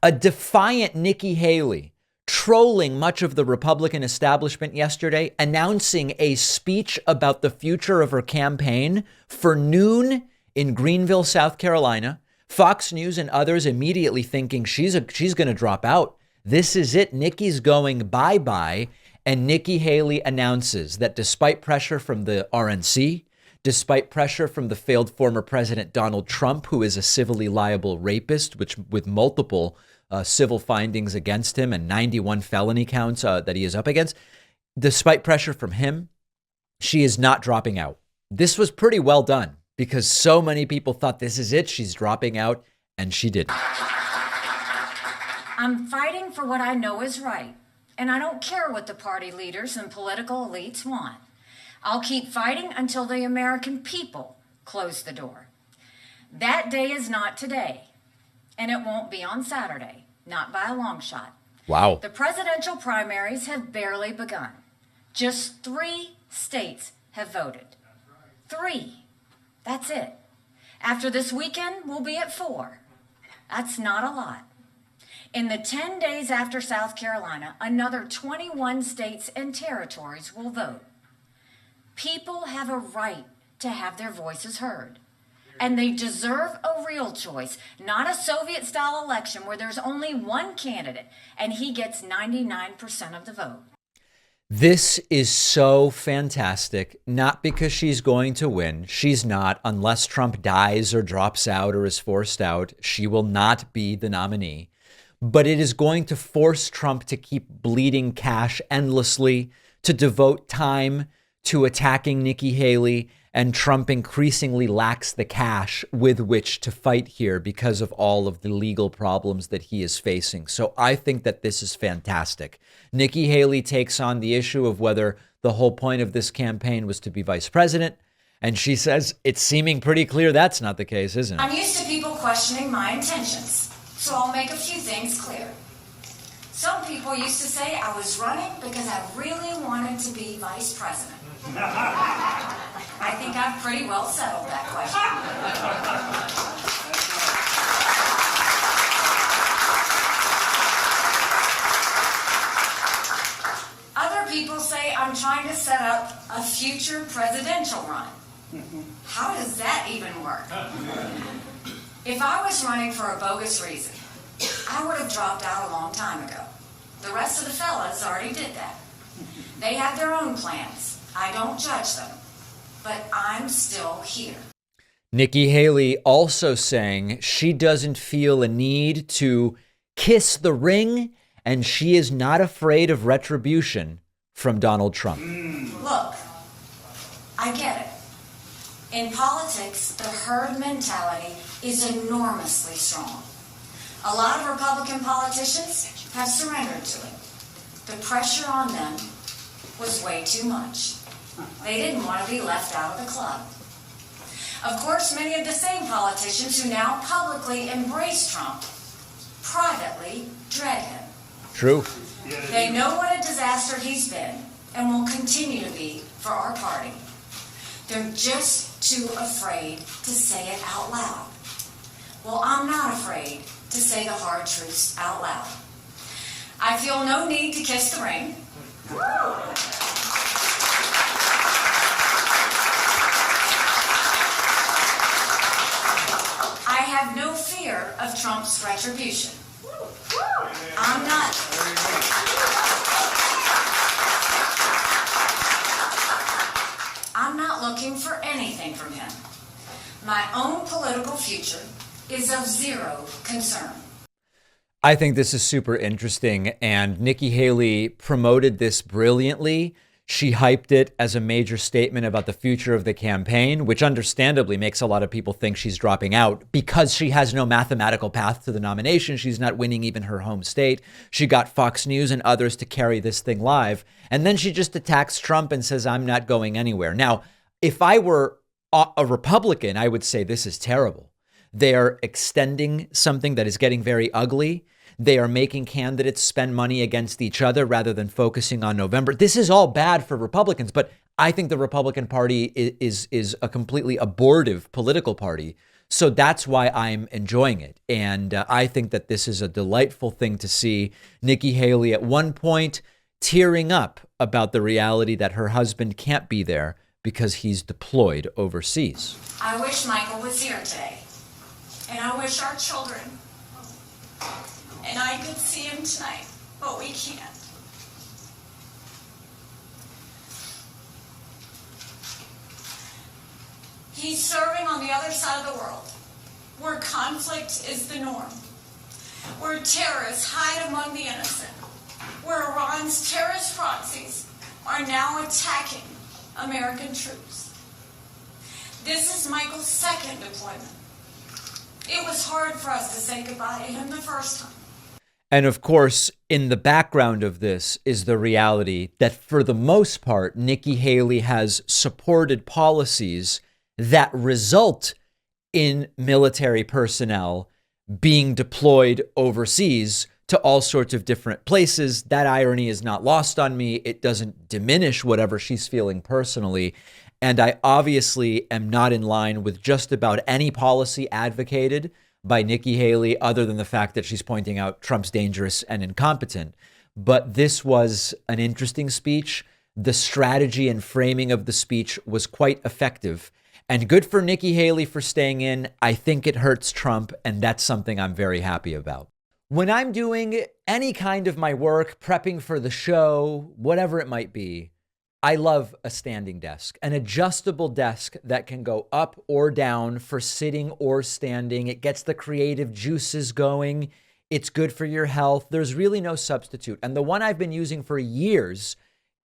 A defiant Nikki Haley trolling much of the Republican establishment yesterday, announcing a speech about the future of her campaign for noon in Greenville, South Carolina. Fox News and others immediately thinking she's going to drop out. This is it. Nikki's going bye-bye. And Nikki Haley announces that despite pressure from the RNC, despite pressure from the failed former President Donald Trump, who is a civilly liable rapist, which with multiple civil findings against him and 91 felony counts that he is up against, despite pressure from him, she is not dropping out. This was pretty well done because so many people thought this is it. She's dropping out, and she didn't. I'm fighting for what I know is right, and I don't care what the party leaders and political elites want. I'll keep fighting until the American people close the door. That day is not today, and it won't be on Saturday, not by a long shot. Wow. The presidential primaries have barely begun. Just 3 states have voted. 3. That's it. After this weekend, we'll be at 4. That's not a lot. In the 10 days after South Carolina, another 21 states and territories will vote. People have a right to have their voices heard. And they deserve a real choice, not a Soviet-style election where there's only one candidate and he gets 99% of the vote. This is so fantastic, not because she's going to win. She's not, unless Trump dies or drops out or is forced out. She will not be the nominee. But it is going to force Trump to keep bleeding cash endlessly, to devote time to attacking Nikki Haley, and Trump increasingly lacks the cash with which to fight here because of all of the legal problems that he is facing. So I think that this is fantastic. Nikki Haley takes on the issue of whether the whole point of this campaign was to be vice president. And she says it's seeming pretty clear that's not the case, isn't it? I'm used to people questioning my intentions, so I'll make a few things clear. Some people used to say I was running because I really wanted to be vice president. I think I've pretty well settled that question. Other people say I'm trying to set up a future presidential run. How does that even work? If I was running for a bogus reason, I would have dropped out a long time ago. The rest of the fellas already did that. They have their own plans. I don't judge them, but I'm still here. Nikki Haley also saying she doesn't feel a need to kiss the ring, and she is not afraid of retribution from Donald Trump. Look, I get it. In politics, the herd mentality is enormously strong. A lot of Republican politicians have surrendered to it. The pressure on them was way too much. They didn't want to be left out of the club. Of course, many of the same politicians who now publicly embrace Trump privately dread him. True. They know what a disaster he's been and will continue to be for our party. They're just too afraid to say it out loud. Well, I'm not afraid to say the hard truths out loud. I feel no need to kiss the ring. I have no fear of Trump's retribution. I'm not. I'm not looking for anything from him. My own political future is of zero concern. I think this is super interesting, and Nikki Haley promoted this brilliantly. She hyped it as a major statement about the future of the campaign, which understandably makes a lot of people think she's dropping out because she has no mathematical path to the nomination. She's not winning even her home state. She got Fox News and others to carry this thing live. And then she just attacks Trump and says, I'm not going anywhere. Now, if I were a Republican, I would say this is terrible. They are extending something that is getting very ugly. They are making candidates spend money against each other rather than focusing on November. This is all bad for Republicans, but I think the Republican Party is a completely abortive political party. So that's why I'm enjoying it. And I think that this is a delightful thing to see. Nikki Haley at one point tearing up about the reality that her husband can't be there because he's deployed overseas. I wish Michael was here today. And I wish our children and I could see him tonight, but we can't. He's serving on the other side of the world, where conflict is the norm, where terrorists hide among the innocent, where Iran's terrorist proxies are now attacking American troops. This is Michael's second deployment. It was hard for us to say goodbye to him the first time. And of course, in the background of this is the reality that for the most part, Nikki Haley has supported policies that result in military personnel being deployed overseas to all sorts of different places. That irony is not lost on me. It doesn't diminish whatever she's feeling personally. And I obviously am not in line with just about any policy advocated by Nikki Haley, other than the fact that she's pointing out Trump's dangerous and incompetent. But this was an interesting speech. The strategy and framing of the speech was quite effective. And good for Nikki Haley for staying in. I think it hurts Trump, and that's something I'm very happy about. When I'm doing any kind of my work, prepping for the show, whatever it might be, I love a standing desk, an adjustable desk that can go up or down for sitting or standing. It gets the creative juices going. It's good for your health. There's really no substitute. And the one I've been using for years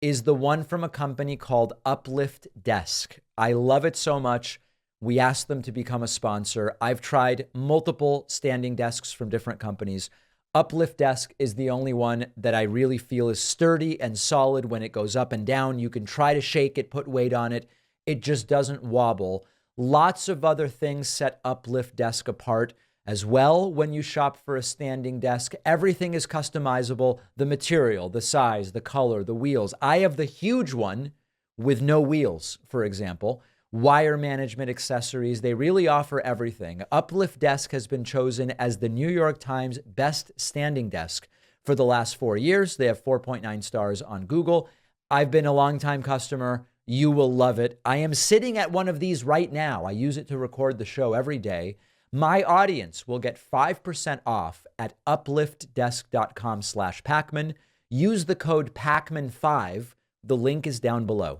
is the one from a company called Uplift Desk. I love it so much. We asked them to become a sponsor. I've tried multiple standing desks from different companies. Uplift Desk is the only one that I really feel is sturdy and solid when it goes up and down. You can try to shake it, put weight on it. It just doesn't wobble. Lots of other things set Uplift Desk apart as well when you shop for a standing desk. Everything is customizable. The material, the size, the color, the wheels. I have the huge one with no wheels, for example. Wire management accessories. They really offer everything. Uplift Desk has been chosen as the New York Times best standing desk for the last 4 years. They have 4.9 stars on Google. I've been a longtime customer. You will love it. I am sitting at one of these right now. I use it to record the show every day. My audience will get 5% off at upliftdesk.com/Pacman. Use the code Pacman5. The link is down below.